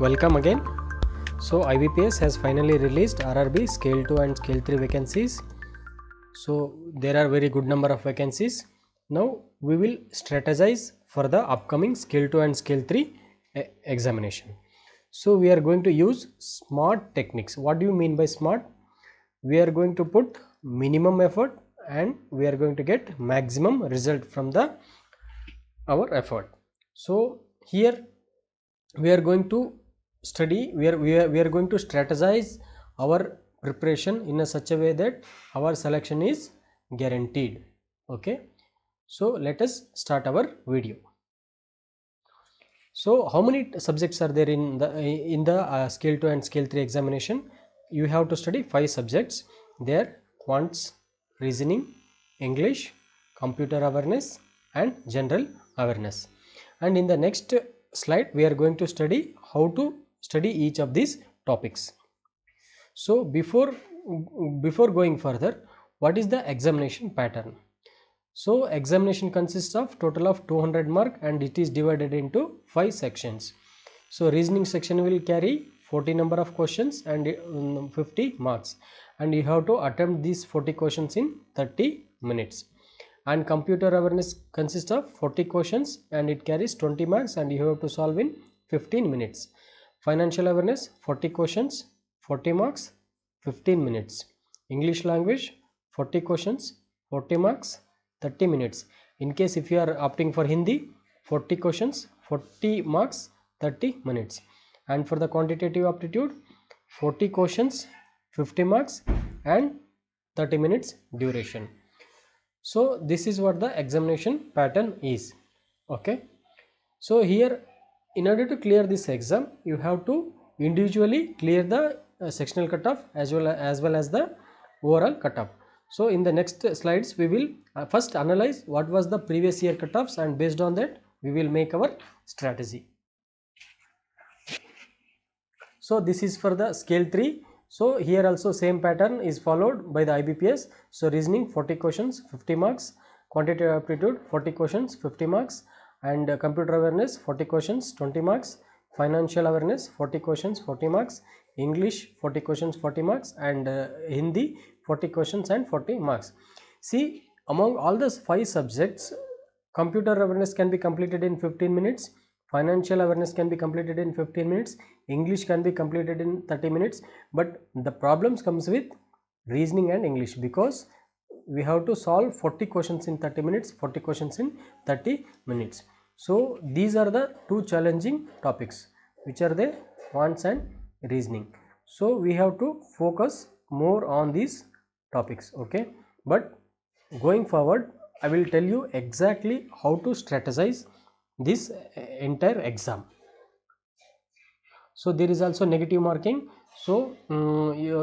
Welcome again. So IBPS has finally released RRB Scale 2 and Scale 3 vacancies. So there are very good number of vacancies. Now we will strategize for the upcoming Scale 2 and Scale 3 examination. So we are going to use SMART techniques. What do you mean by SMART? We are going to put minimum effort and we are going to get maximum result from our effort. So here we are going to study, we are going to strategize our preparation in a such a way that our selection is guaranteed. Okay, so let us start our video. So how many subjects are there in the Scale 2 and Scale 3 examination? You have to study 5 subjects. There quants, reasoning, English, computer awareness and general awareness. And in the next slide we are going to study how to study each of these topics. So before going further, what is the examination pattern? So examination consists of total of 200 mark and it is divided into 5 sections. So reasoning section will carry 40 number of questions and 50 marks, and you have to attempt these 40 questions in 30 minutes. And computer awareness consists of 40 questions and it carries 20 marks and you have to solve in 15 minutes. Financial awareness 40 questions, 40 marks, 15 minutes. English language 40 questions, 40 marks, 30 minutes. In case if you are opting for Hindi, 40 questions, 40 marks, 30 minutes. And for the quantitative aptitude, 40 questions, 50 marks and 30 minutes duration. So this is what the examination pattern is. Okay, so here in order to clear this exam, you have to individually clear the sectional cutoff as well as the overall cutoff. So in the next slides we will first analyze what was the previous year cutoffs, and based on that we will make our strategy. So this is for the Scale 3. So here also same pattern is followed by the IBPS. So reasoning 40 questions, 50 marks, quantitative aptitude 40 questions, 50 marks, and computer awareness 40 questions, 20 marks, financial awareness 40 questions, 40 marks, English 40 questions, 40 marks, and Hindi 40 questions and 40 marks. See, among all those 5 subjects, computer awareness can be completed in 15 minutes, financial awareness can be completed in 15 minutes, English can be completed in 30 minutes, but the problems comes with reasoning and English, because we have to solve 40 questions in 30 minutes, 40 questions in 30 minutes. So these are the two challenging topics, which are the quants and reasoning. So we have to focus more on these topics. Okay, but going forward I will tell you exactly how to strategize this entire exam. So there is also negative marking. So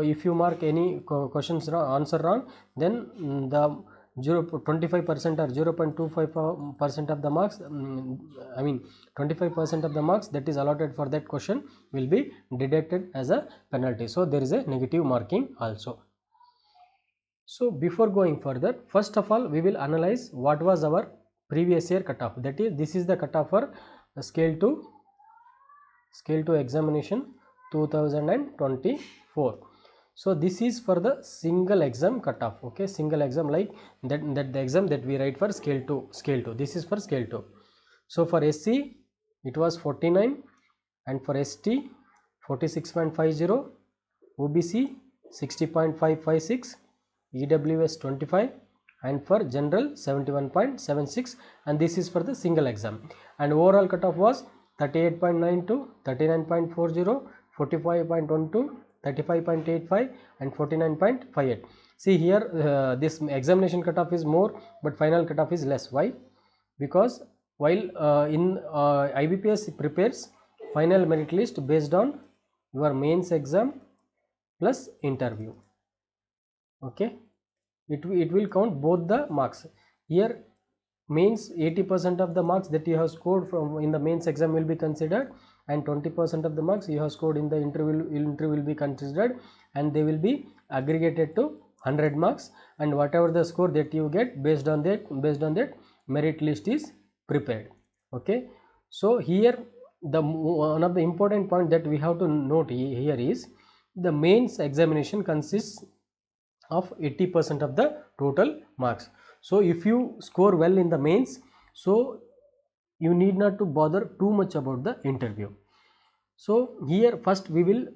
if you mark any questions answer wrong, then the 25% or 0.25% of the marks, I mean 25% of the marks that is allotted for that question will be deducted as a penalty. So there is a negative marking also. So before going further, first of all we will analyze what was our previous year cutoff. That is, this is the cutoff for Scale 2 examination 2024. So this is for the single exam cutoff. Okay, single exam, like that the exam that we write for Scale 2. This is for Scale 2. So for SC it was 49, and for ST 46.50, OBC 60.556, EWS 25, and for general 71.76, and this is for the single exam. And overall cutoff was 38.92, 39.40, 45.12, 35.85 and 49.58. See here, this examination cutoff is more but final cutoff is less. Why? Because while in IBPS prepares final merit list based on your mains exam plus interview. Okay, it will count both the marks. Here mains 80% of the marks that you have scored from in the mains exam will be considered, and 20% of the marks you have scored in the interview will be considered, and they will be aggregated to 100 marks, and whatever the score that you get based on that merit list is prepared. Okay, so here one of the important point that we have to note here is the mains examination consists of 80% of the total marks. So if you score well in the mains, so you need not to bother too much about the interview. So here first we will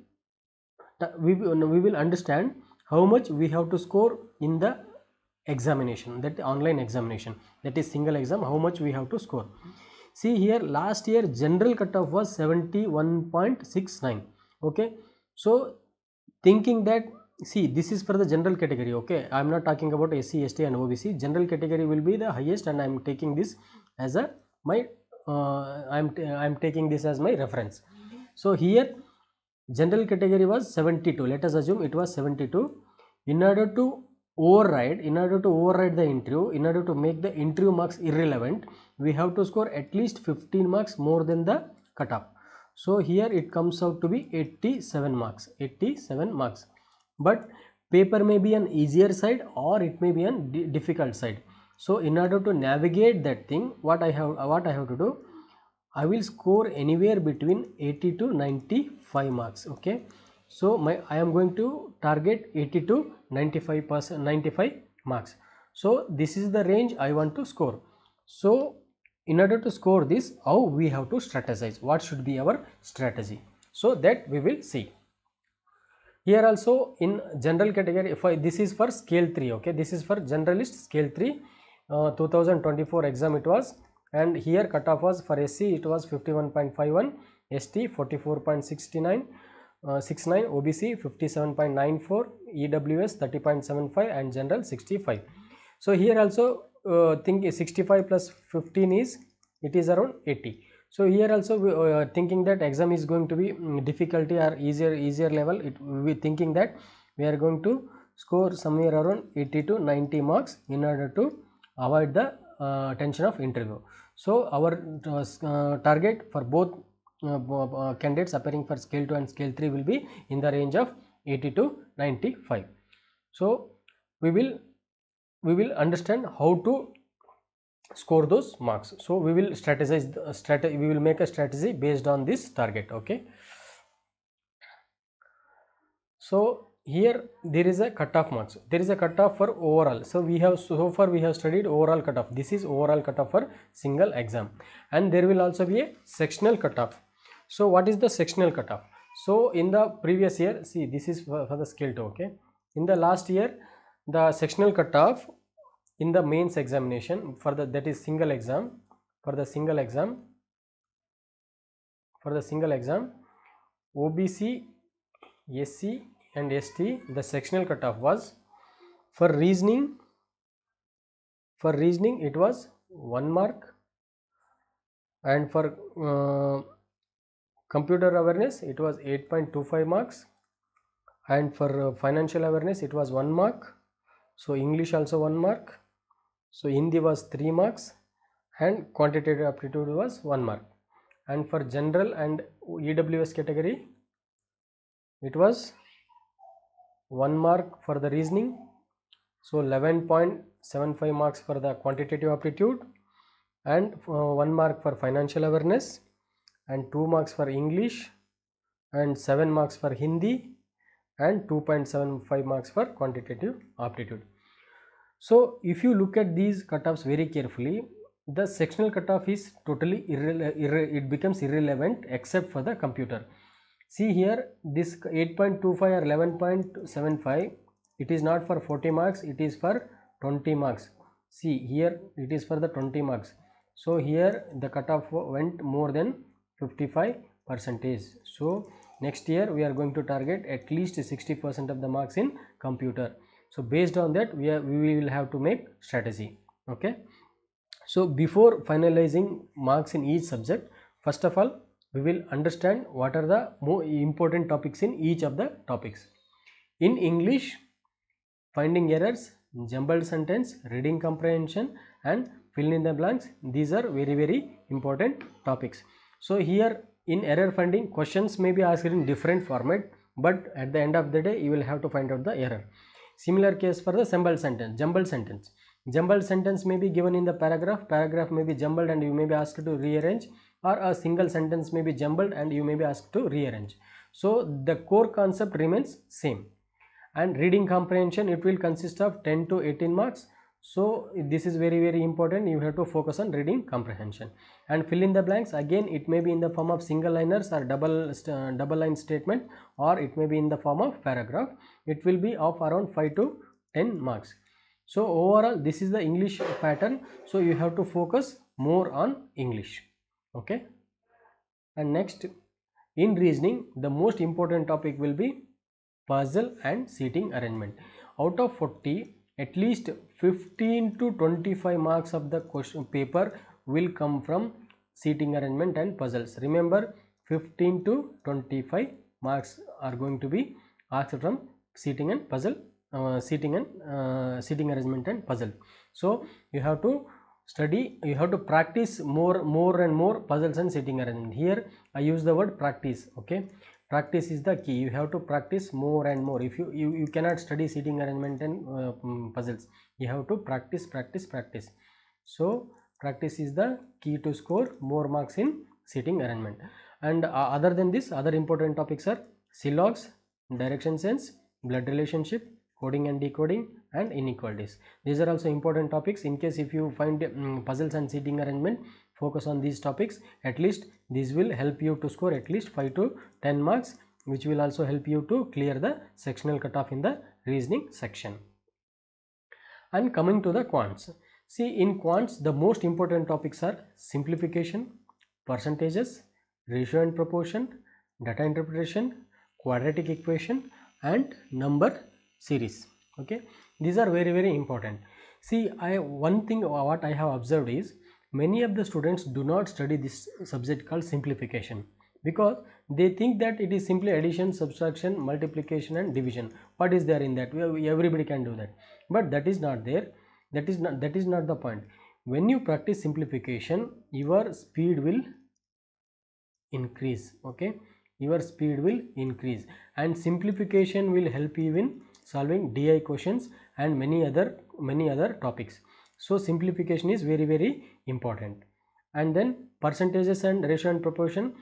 understand how much we have to score in the examination, that online examination, that is single exam, how much we have to score. See here, last year general cutoff was 71.69. okay, so thinking that, see, this is for the general category, okay, I am not talking about SC, ST and OBC. General category will be the highest, and I am taking this as a my I am taking this as my reference. So here general category was 72. Let us assume it was 72. In order to override the interview, in order to make the interview marks irrelevant, we have to score at least 15 marks more than the cutoff. So here it comes out to be 87 marks. 87 marks. But paper may be an easier side or it may be an difficult side. So in order to navigate that thing, what I have to do, I will score anywhere between 80 to 95 marks. Okay, so I am going to target 80 to 95 marks. So this is the range I want to score. So in order to score this, how we have to strategize, what should be our strategy, so that we will see. Here also in general category, this is for scale 3, okay, this is for generalist scale 3, 2024 exam it was, and here cutoff was for SC it was 51.51, ST 44.69, 69, OBC 57.94, EWS 30.75 and general 65. So here also think 65 plus 15 is, it is around 80. So here also thinking that exam is going to be difficulty or easier level, we thinking that we are going to score somewhere around 80 to 90 marks in order to avoid the tension of interview. So our target for both candidates appearing for scale 2 and scale 3 will be in the range of 80 to 95. So we will understand how to score those marks. So we will strategize, we will make a strategy based on this target. Okay, so here there is a cutoff marks, there is a cutoff for overall. So so far we have studied overall cutoff. This is overall cutoff for single exam, and there will also be a sectional cutoff. So what is the sectional cutoff? So in the previous year, see, this is for the scale 2. Okay, in the last year the sectional cutoff in the mains examination for the, that is single exam, for the single exam OBC, SC and ST, the sectional cutoff was for reasoning it was 1 mark, and for computer awareness it was 8.25 marks, and for financial awareness it was 1 mark. So English also 1 mark. So Hindi was 3 marks, and quantitative aptitude was 1 mark. And for general and EWS category it was 1 mark for the reasoning, so 11.75 marks for the quantitative aptitude, and 1 mark for financial awareness, and 2 marks for English, and 7 marks for Hindi, and 2.75 marks for quantitative aptitude. So if you look at these cutoffs very carefully, the sectional cutoff is totally it becomes irrelevant except for the computer. See here, this 8.25 or 11.75, it is not for 40 marks, it is for 20 marks. See here, it is for the 20 marks. So here the cutoff went more than 55%. So next year we are going to target at least 60% of the marks in computer. So based on that we will have to make strategy. Okay, so before finalizing marks in each subject, first of all we will understand what are the more important topics in each of the topics. In English, finding errors, jumbled sentence, reading comprehension and fill in the blanks, these are very important topics. So here in error finding, questions may be asked in different format, but at the end of the day you will have to find out the error. Similar case for the jumbled sentence. Jumbled sentence may be given in the paragraph may be jumbled and you may be asked to rearrange, or a single sentence may be jumbled and you may be asked to rearrange. So the core concept remains same. And reading comprehension, it will consist of 10 to 18 marks. So this is very important. You have to focus on reading comprehension. And fill in the blanks, again it may be in the form of single liners or double line statement, or it may be in the form of paragraph. It will be of around 5 to 10 marks. So overall this is the English pattern. So you have to focus more on English. Okay. And next, in reasoning, the most important topic will be puzzle and seating arrangement. Out of 40, at least 15 to 25 marks of the question paper will come from seating arrangement and puzzles. Remember, 15 to 25 marks are going to be asked from seating and puzzle, seating arrangement and puzzle. So you have to study, you have to practice more and more puzzles and seating arrangement. Here I use the word practice. Okay, practice is the key. You have to practice more and more. If you cannot study seating arrangement and puzzles, you have to practice. So practice is the key to score more marks in seating arrangement. And other than this, other important topics are syllogs, direction sense, blood relationship, coding and decoding, and inequalities. These are also important topics. In case if you find puzzles and seating arrangement, focus on these topics. At least this will help you to score at least 5 to 10 marks, which will also help you to clear the sectional cutoff in the reasoning section. And coming to the quants, see, in quants the most important topics are simplification, percentages, ratio and proportion, data interpretation, quadratic equation, and number series. Okay, these are very important. See, one thing what I have observed is many of the students do not study this subject called simplification, because they think that it is simply addition, subtraction, multiplication and division. What is there in that? Everybody can do that, but that is not there. That is not the point. When you practice simplification, your speed will increase. Okay, your speed will increase, and simplification will help you in solving DI questions and many other topics. So simplification is very important. And then percentages and ratio and proportion,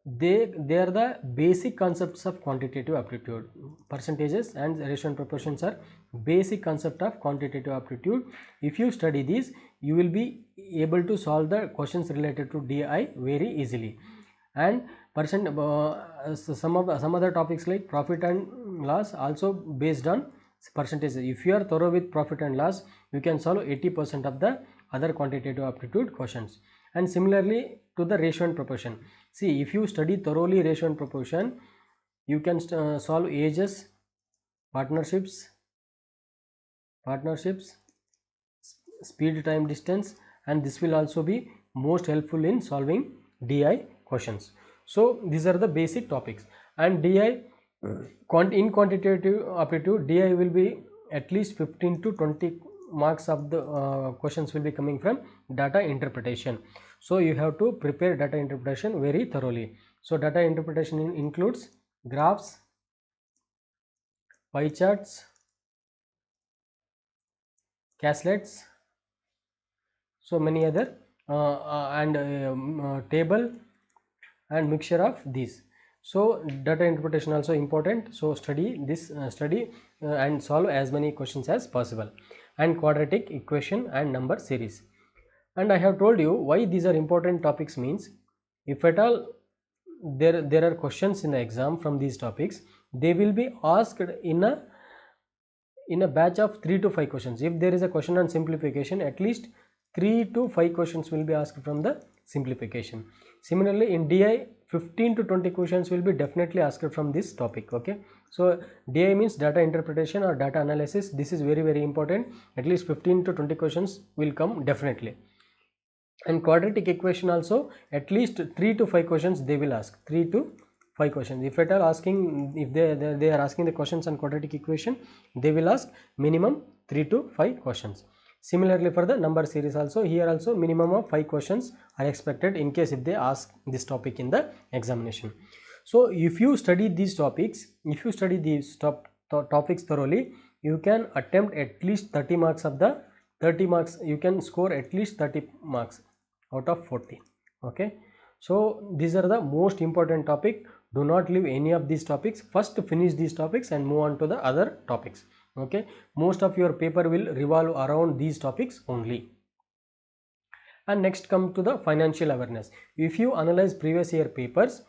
they are the basic concepts of quantitative aptitude. Percentages and ratio and proportions are basic concept of quantitative aptitude. If you study these, you will be able to solve the questions related to DI very easily. And some other topics like profit and loss also based on percentages. If you are thorough with profit and loss, you can solve 80% of the other quantitative aptitude questions. And similarly to the ratio and proportion. See, if you study thoroughly ratio and proportion, you can solve ages, partnerships, speed, time, distance, and this will also be most helpful in solving DI questions. So these are the basic topics. And DI in quantitative aptitude, DI will be at least 15 to 20 marks of the questions will be coming from data interpretation. So you have to prepare data interpretation very thoroughly. So data interpretation includes graphs, pie charts, caslets, so many other and table and mixture of these. So data interpretation also important. So study this, and solve as many questions as possible. And quadratic equation and number series. And I have told you why these are important topics means, if at all there are questions in the exam from these topics, they will be asked in a batch of 3 to 5 questions. If there is a question on simplification, at least 3 to 5 questions will be asked from the simplification. Similarly in DI, 15 to 20 questions will be definitely asked from this topic. Okay, so DI means data interpretation or data analysis. This is very important. At least 15 to 20 questions will come definitely. And quadratic equation also, at least 3 to 5 questions they will ask. 3 to 5 questions. If at all asking, if they are asking the questions on quadratic equation, they will ask minimum 3 to 5 questions. Similarly for the number series also, here also minimum of 5 questions are expected in case if they ask this topic in the examination. So if you study these topics, topics thoroughly, you can attempt at least 30 marks of the 30 marks, you can score at least 30 marks out of 40. Okay, so these are the most important topic. Do not leave any of these topics. First finish these topics and move on to the other topics. Okay, most of your paper will revolve around these topics only. And next come to the financial awareness. If you analyze previous year papers,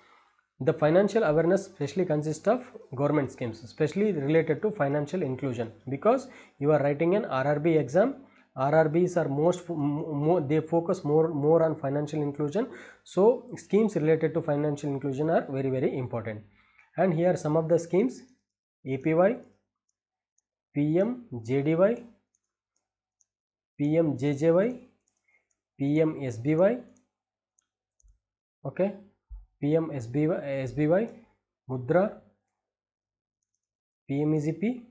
the financial awareness specially consists of government schemes, especially related to financial inclusion, because you are writing an RRB exam. RRBs are they focus more on financial inclusion, so schemes related to financial inclusion are very important. And here some of the schemes: APY, PMJDY, PMJJY, PMSBY, okay, PMSBY, Mudra, PMEGP.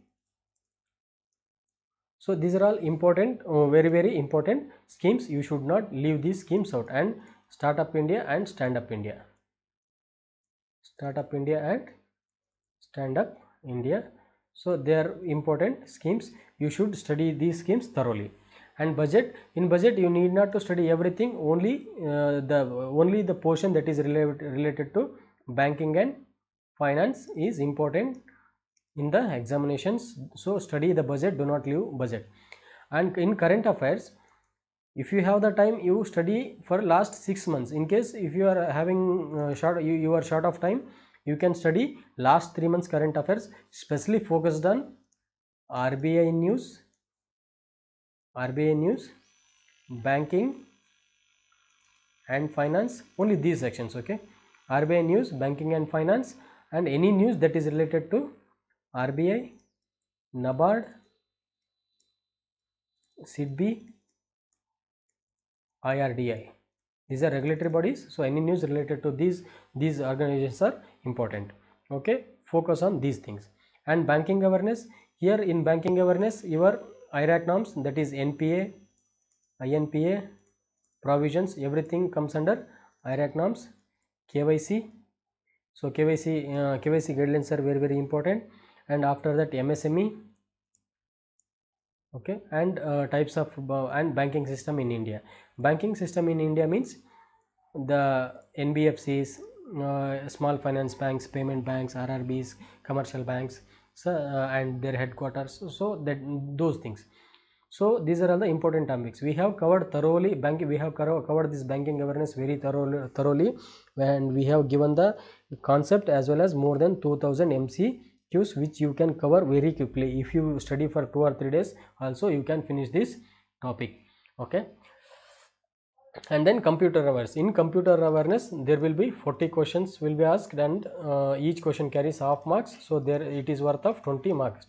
So these are all important, very important schemes. You should not leave these schemes out. And Startup India and Stand Up India. Startup India and Stand Up India. So they are important schemes. You should study these schemes thoroughly. And budget, in budget you need not to study everything, only the portion that is related to banking and finance is important in the examinations. So study the budget, do not leave budget. And in current affairs, if you have the time, you study for last 6 months. In case if you are having you are short of time, you can study last 3 months current affairs, especially focused on RBI news, banking and finance, only these sections. Okay, RBI news, banking and finance, and any news that is related to RBI, NABARD, SIDBI, IRDI. These are regulatory bodies, so any news related to these organizations are important. Okay, focus on these things. And banking awareness, here in banking awareness, your IRAC norms, that is NPA, INPA, provisions, everything comes under IRAC norms. KYC, so KYC guidelines are very important. And after that MSME, okay, and types of and banking system in India. Banking system in India means the NBFCs, small finance banks, payment banks, RRBs, commercial banks, so, and their headquarters, so that those things. So these are all the important topics we have covered thoroughly. We have covered this banking awareness very thoroughly, and we have given the concept as well as more than 2000 MCQs, which you can cover very quickly. If you study for 2 or 3 days also, you can finish this topic. Okay, and then computer awareness. In computer awareness, there will be 40 questions will be asked, and each question carries half marks, so there it is worth of 20 marks.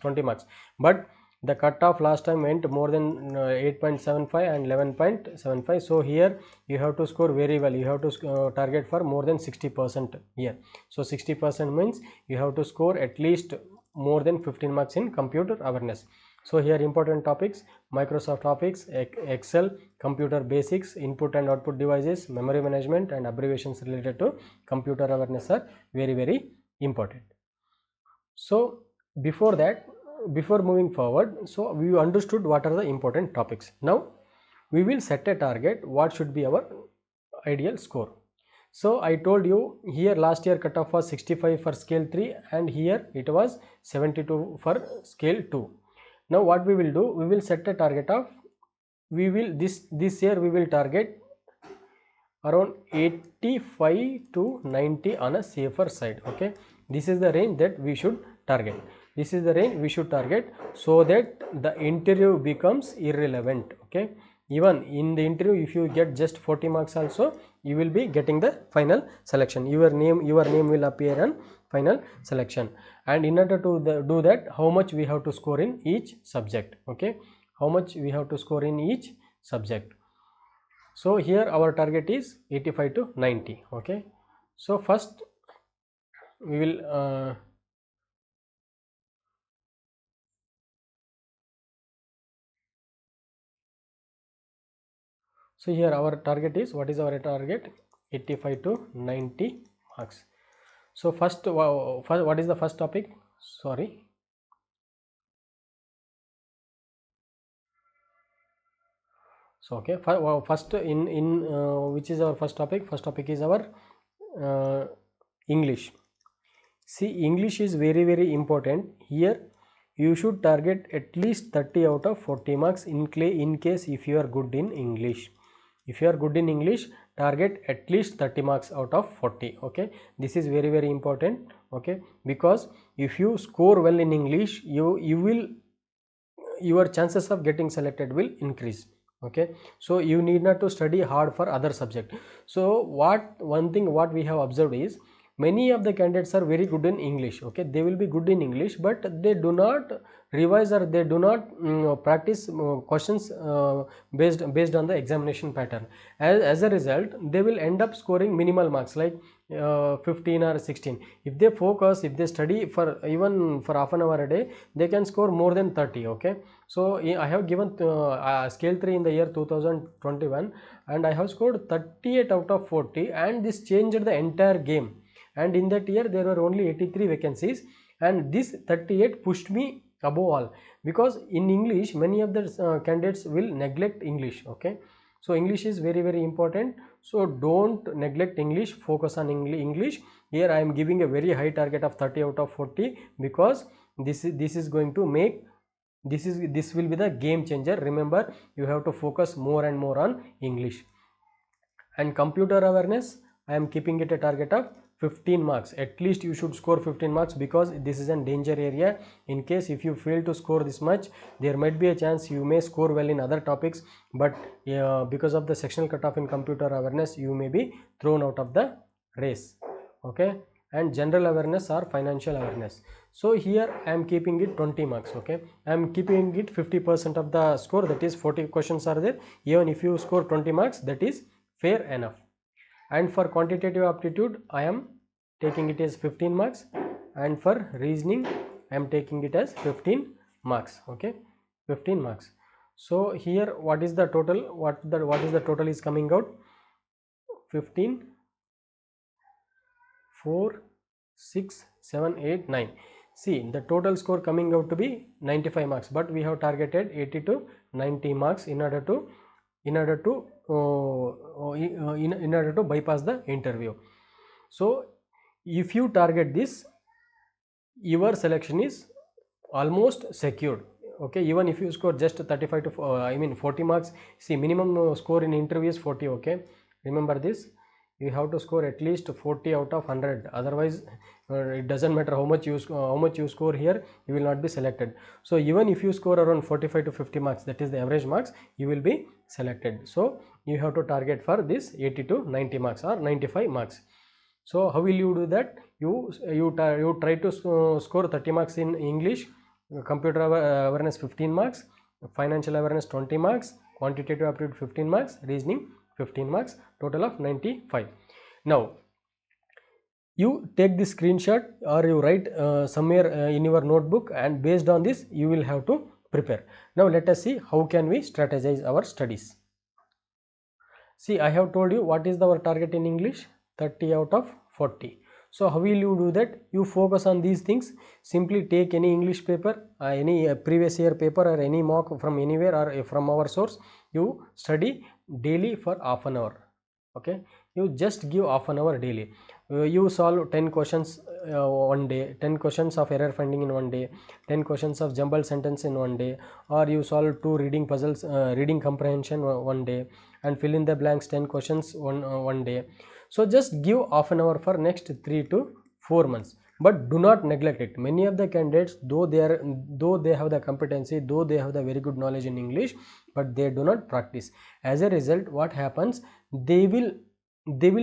But the cutoff last time went more than 8.75 and 11.75, so here you have to score very well. You have to target for more than 60% here. So 60% means you have to score at least more than 15 marks in computer awareness. So here important topics: Microsoft Office, Excel, computer basics, input and output devices, memory management, and abbreviations related to computer awareness are very important. So before that, before moving forward, so we understood what are the important topics. Now we will set a target, what should be our ideal score. So I told you here last year cutoff was 65 for scale 3, and here it was 72 for scale 2. Now what we will do, we will set a target of, we will this year we will target around 85 to 90 on a safer side. Okay, this is the range that we should target. This is the range we should target, so that the interview becomes irrelevant. Okay, even in the interview, if you get just 40 marks also, you will be getting the final selection. Your name will appear on final selection. And in order to do that, how much we have to score in each subject. Okay, how much we have to score in each subject. So here our target is 85 to 90. Okay, so first we will so here our target is, what is our target? 85 to 90 marks. So first, what is the first topic? Sorry, So okay, first in which is our first topic? First topic is our English. See, English is very important. Here you should target at least 30 out of 40 marks in case if you are good in English. If you are good in English, target at least 30 marks out of 40. Okay, this is very important. Okay, because if you score well in English, your chances of getting selected will increase. Okay, so you need not to study hard for other subject. So one thing what we have observed is many of the candidates are very good in English. Okay, they will be good in English, but they do not revise or they do not practice questions based on the examination pattern. As a result, they will end up scoring minimal marks like 15 or 16. If they focus, if they study for even for half an hour a day, they can score more than 30. Okay, so I have given scale 3 in the year 2021 and I have scored 38 out of 40, and this changed the entire game. And in that year there were only 83 vacancies, and this 38 pushed me above all, because in English many of the candidates will neglect English. Okay, so English is very important. So don't neglect English, focus on English. Here I am giving a very high target of 30 out of 40, because this is going to make this will be the game changer. Remember, you have to focus more and more on English. And computer awareness, I am keeping it a target of 15 marks. At least you should score 15 marks, because this is a danger area. In case if you fail to score this much, there might be a chance you may score well in other topics, but because of the sectional cutoff in computer awareness, you may be thrown out of the race. Okay, and general awareness or financial awareness. So here I am keeping it 20 marks. Okay, I am keeping it 50% of the score, that is 40 questions are there. Even if you score 20 marks, that is fair enough. And for quantitative aptitude, I am taking it as 15 marks, and for reasoning I am taking it as 15 marks. Okay, 15 marks. So here what is the total? What is the total is coming out? 15, 4, 6, 7, 8, 9. See, the total score coming out to be 95 marks, but we have targeted 80 to 90 marks in order to in order to bypass the interview. So if you target this, your selection is almost secured. Okay, even if you score just 35 to 40 marks. See, minimum score in interview is 40. Okay, remember this, you have to score at least 40 out of 100, otherwise it doesn't matter how much you score here, you will not be selected. So even if you score around 45 to 50 marks, that is the average marks, you will be selected. So you have to target for this 80 to 90 marks or 95 marks. So how will you do that? You try to score 30 marks in English, computer awareness 15 marks, financial awareness 20 marks, quantitative aptitude 15 marks, reasoning 15 marks, total of 95. Now you take this screenshot or you write somewhere in your notebook, and based on this you will have to prepare. Now let us see how can we strategize our studies. See, I have told you what is our target in English, 30 out of 40. So how will you do that? You focus on these things. Simply take any English paper, any previous year paper or any mock from anywhere or from our source. You study daily for half an hour. Okay, you just give half an hour daily. You solve 10 questions one day, 10 questions of error finding in one day, 10 questions of jumbled sentence in one day, or you solve 2 reading puzzles, reading comprehension one day, and fill in the blanks 10 questions one day. So just give half an hour for next 3 to 4 months, but do not neglect it. Many of the candidates, though they have the competency, though they have the very good knowledge in English, but they do not practice. As a result, what happens, they will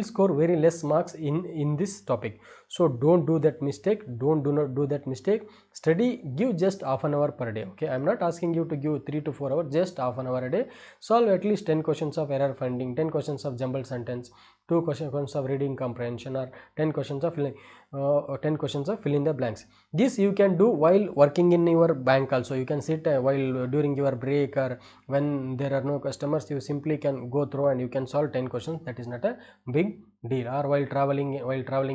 score very less marks in this topic. So don't do that mistake. Do not do that mistake. Study, give just half an hour per day. Okay, I'm not asking you to give 3 to 4 hours, just half an hour a day. Solve at least 10 questions of error finding, 10 questions of jumbled sentence, 2 questions of reading comprehension, or 10 questions of fill in the blanks. This you can do while working in your bank also. You can sit while during your break, or when there are no customers, you simply can go through and you can solve 10 questions. That is not a big deal. Or while traveling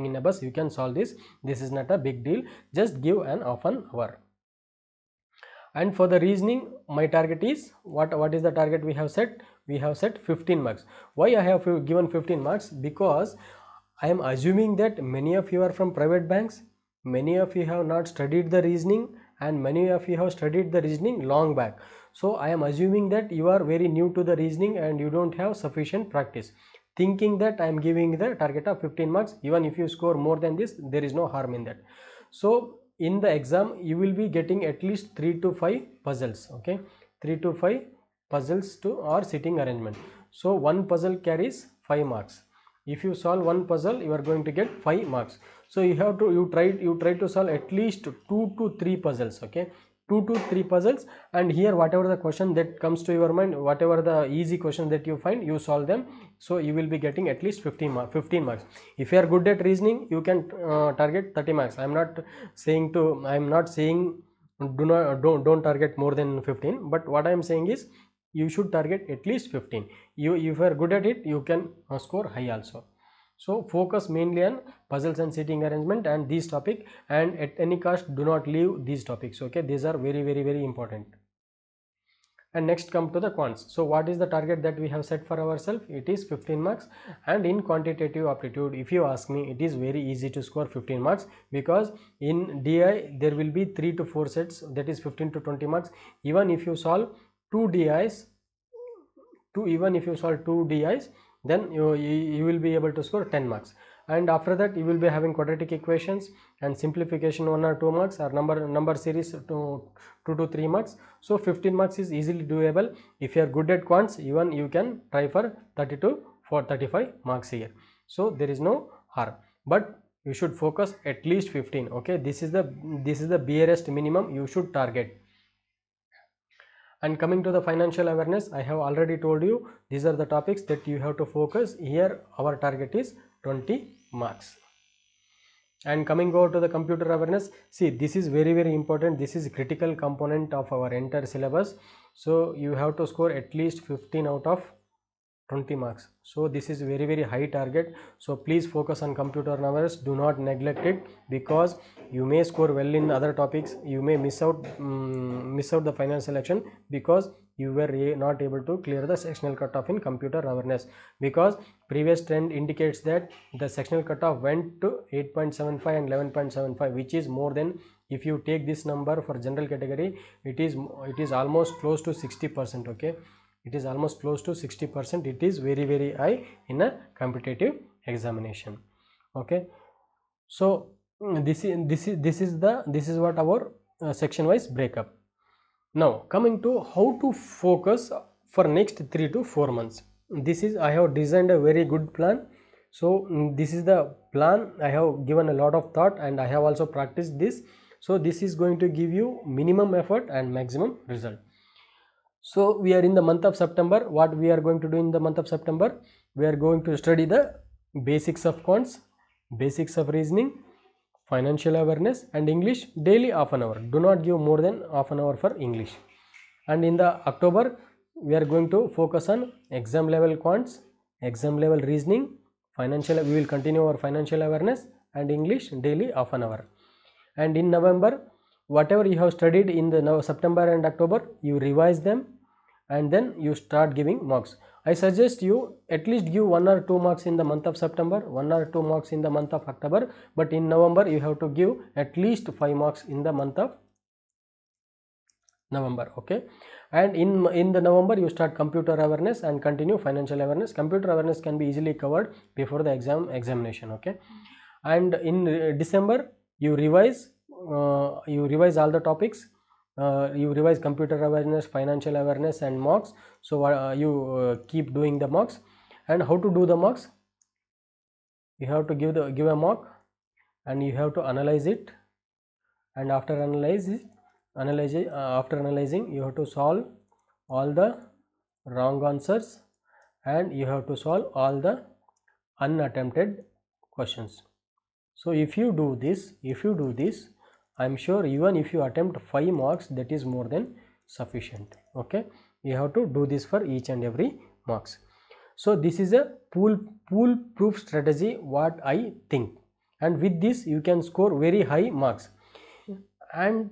in a bus, you can solve this. This is not a big deal. Just give an half an hour. And for the reasoning, my target is what is the target we have set? We have set 15 marks. Why I have given 15 marks? Because I am assuming that many of you are from private banks, many of you have not studied the reasoning, and many of you have studied the reasoning long back. So I am assuming that you are very new to the reasoning and you don't have sufficient practice. Thinking that I am giving the target of 15 marks, even if you score more than this, there is no harm in that. So in the exam you will be getting at least 3 to 5 puzzles, okay, 3 to 5 puzzles to or sitting arrangement. So one puzzle carries 5 marks. If you solve one puzzle, you are going to get 5 marks. So you have to you try to solve at least 2 to 3 puzzles, okay, 2 to 3 puzzles. And here whatever the question that comes to your mind, whatever the easy question that you find, you solve them. So you will be getting at least 15 marks. If you are good at reasoning, you can target 30 marks. I am not saying don't target more than 15, but what I am saying is you should target at least 15. You if you are good at it, you can score high also. So focus mainly on puzzles and seating arrangement and these topic, and at any cost do not leave these topics, okay. These are very important. And next come to the quants. So what is the target that we have set for ourselves? It is 15 marks. And in quantitative aptitude, if you ask me, it is very easy to score 15 marks, because in DI there will be 3 to 4 sets, that is 15 to 20 marks. Even if you solve 2 DIs, even if you solve 2 DIs, then you will be able to score 10 marks. And after that you will be having quadratic equations and simplification 1 or 2 marks, or number series 2 to 3 marks. So 15 marks is easily doable. If you are good at quants, even you can try for 30 to 35 marks here. So there is no harm, but you should focus at least 15, okay. This is the barest minimum you should target. And coming to the financial awareness, I have already told you these are the topics that you have to focus. Here our target is 20 marks. And coming over to the computer awareness, see, this is very important. This is a critical component of our entire syllabus. So you have to score at least 15 out of 20 marks. So this is very high target. So please focus on computer awareness. Do not neglect it, because you may score well in other topics. You may miss out the final selection because you were not able to clear the sectional cutoff in computer awareness, because previous trend indicates that the sectional cutoff went to 8.75 and 11.75, which is more than, if you take this number for general category, it is almost close to 60%, okay. It is almost close to 60%. It is very high in a competitive examination, okay. So this is what our section wise breakup. Now coming to how to focus for next 3 to 4 months. This is, I have designed a very good plan. So this is the plan. I have given a lot of thought and I have also practiced this. So this is going to give you minimum effort and maximum result. So we are in the month of September. What we are going to do in the month of September? We are going to study the basics of quants, basics of reasoning, financial awareness and English daily half an hour. Do not give more than half an hour for English. And in the October, we are going to focus on exam level quants, exam level reasoning, financial. We will continue our financial awareness and English daily half an hour. And in November, whatever you have studied in the September and October, you revise them and then you start giving marks. I suggest you at least give 1 or 2 marks in the month of September, 1 or 2 marks in the month of October, but in November you have to give at least 5 marks in the month of November, okay. And in the November you start computer awareness and continue financial awareness. Computer awareness can be easily covered before the examination, okay. And in December you revise all the topics. You revise computer awareness, financial awareness and mocks. So you keep doing the mocks. And how to do the mocks? You have to give a mock and you have to analyze it, and after analyzing you have to solve all the wrong answers and you have to solve all the unattempted questions. So if you do this, I am sure even if you attempt 5 marks, that is more than sufficient, okay. You have to do this for each and every marks. So this is a foolproof strategy, what I think, and with this you can score very high marks. And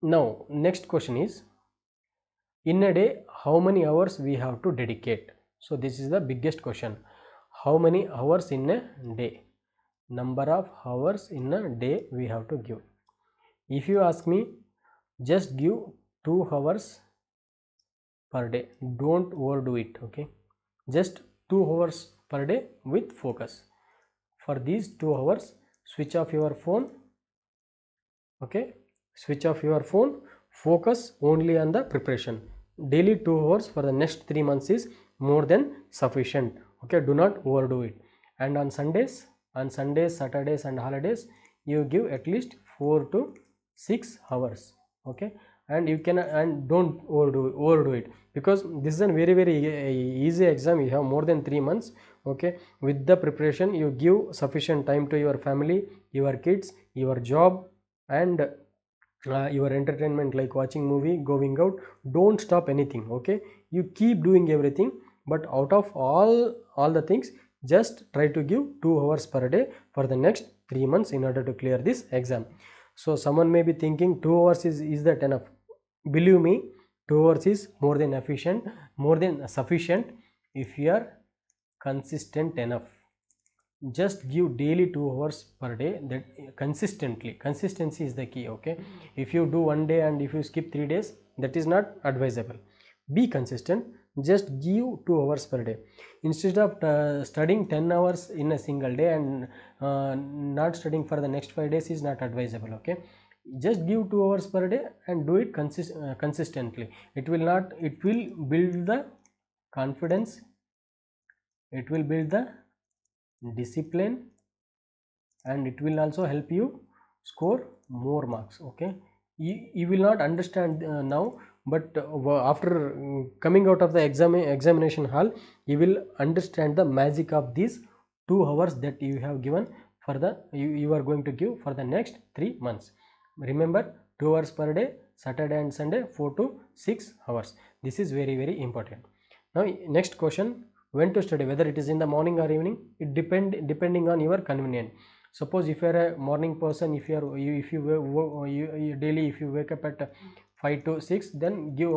Now next question is, in a day how many hours we have to dedicate? So this is the biggest question. How many hours in a day? Number of hours in a day we have to give. If you ask me, just give 2 hours per day. Don't overdo it. Okay, just 2 hours per day with focus. For these 2 hours, switch off your phone. Okay, switch off your phone, focus only on the preparation. Daily 2 hours for the next 3 months is more than sufficient. Okay, do not overdo it. And on Sundays, Saturdays and holidays, you give at least 4 to 6 hours. Okay, and you can, and don't overdo it, because this is a very easy exam. You have more than 3 months. Okay, with the preparation you give sufficient time to your family, your kids, your job, and your entertainment, like watching movie, going out. Don't stop anything. Okay, you keep doing everything, but out of all the things, just try to give 2 hours per day for the next 3 months in order to clear this exam. So someone may be thinking, 2 hours is that enough? Believe me, 2 hours is more than efficient, more than sufficient, if you are consistent enough. Just give daily 2 hours per day, that consistently. Consistency is the key. Okay, if you do one day and if you skip 3 days, that is not advisable. Be consistent. Just give 2 hours per day. Instead of studying 10 hours in a single day and not studying for the next 5 days is not advisable. Okay, just give 2 hours per day and do it consistently. It will build the confidence, it will build the discipline, and it will also help you score more marks. Okay, you will not understand now, but after coming out of the examination hall, you will understand the magic of these 2 hours that you have given for the you are going to give for the next 3 months. Remember, 2 hours per day, Saturday and Sunday, 4 to 6 hours. This is very important. Now next question, when to study, whether it is in the morning or evening, it depending on your convenience. Suppose if you are a morning person, if you daily, if you wake up at 5 to 6, then give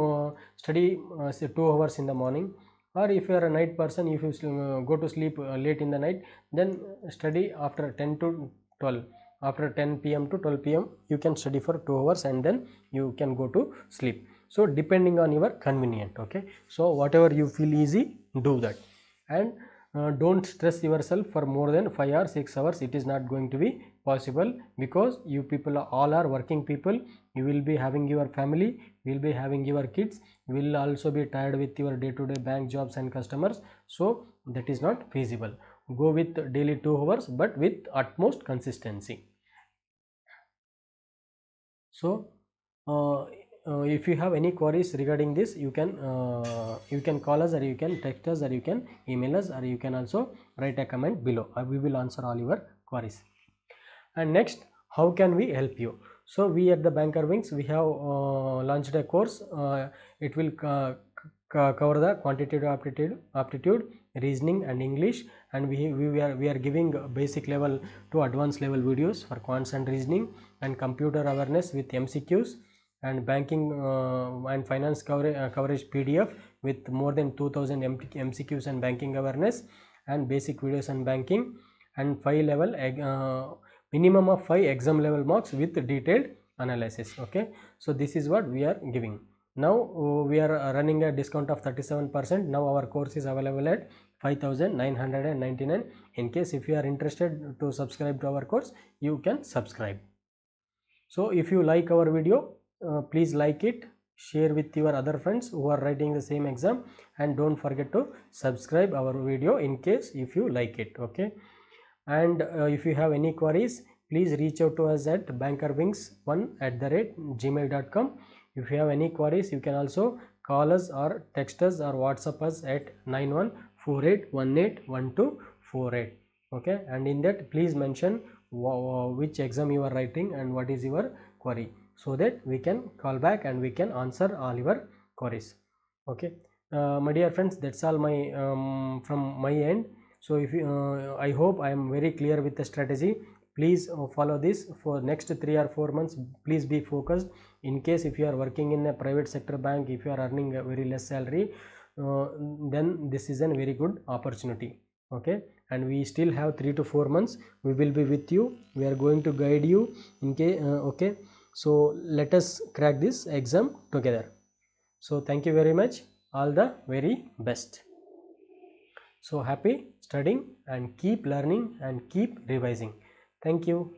study say 2 hours in the morning. Or if you are a night person, if you go to sleep late in the night, then study after 10 to 12. After 10 p.m. to 12 p.m. you can study for 2 hours and then you can go to sleep. So depending on your convenient. Okay, so whatever you feel easy, do that. And don't stress yourself for more than 5 or 6 hours. It is not going to be possible, because you people all are working people. You will be having your family, you will be having your kids, you will also be tired with your day-to-day bank jobs and customers. So that is not feasible. Go with daily 2 hours, but with utmost consistency. So if you have any queries regarding this, you can call us, or you can text us, or you can email us, or you can also write a comment below. We will answer all your queries. And next, how can we help you? So we at the BankerWings, we have launched a course. It will cover the quantitative aptitude, reasoning and English, and we are giving basic level to advanced level videos for quants and reasoning, and computer awareness with MCQs, and banking and finance coverage PDF with more than 2000 MCQs and banking awareness, and basic videos on banking, and 5 level minimum of 5 exam level marks with detailed analysis. Okay, so this is what we are giving. Now we are running a discount of 37%. Now our course is available at 5,999. In case if you are interested to subscribe to our course, you can subscribe. So if you like our video, please like it, share with your other friends who are writing the same exam, and don't forget to subscribe our video in case if you like it. Okay, and if you have any queries, please reach out to us at bankerwings1@gmail.com. If you have any queries, you can also call us or text us or WhatsApp us at 9148181248. Okay, and in that please mention which exam you are writing and what is your query, so that we can call back and we can answer all your queries. Okay, my dear friends, that's all from my end. So if you, I hope I am very clear with the strategy. Please follow this for next 3 or 4 months. Please be focused. In case if you are working in a private sector bank, if you are earning a very less salary, then this is a very good opportunity. Okay, and we still have 3 to 4 months. We will be with you. We are going to guide you in case. Okay, so let us crack this exam together. So thank you very much. All the very best. So happy studying and keep learning and keep revising. Thank you.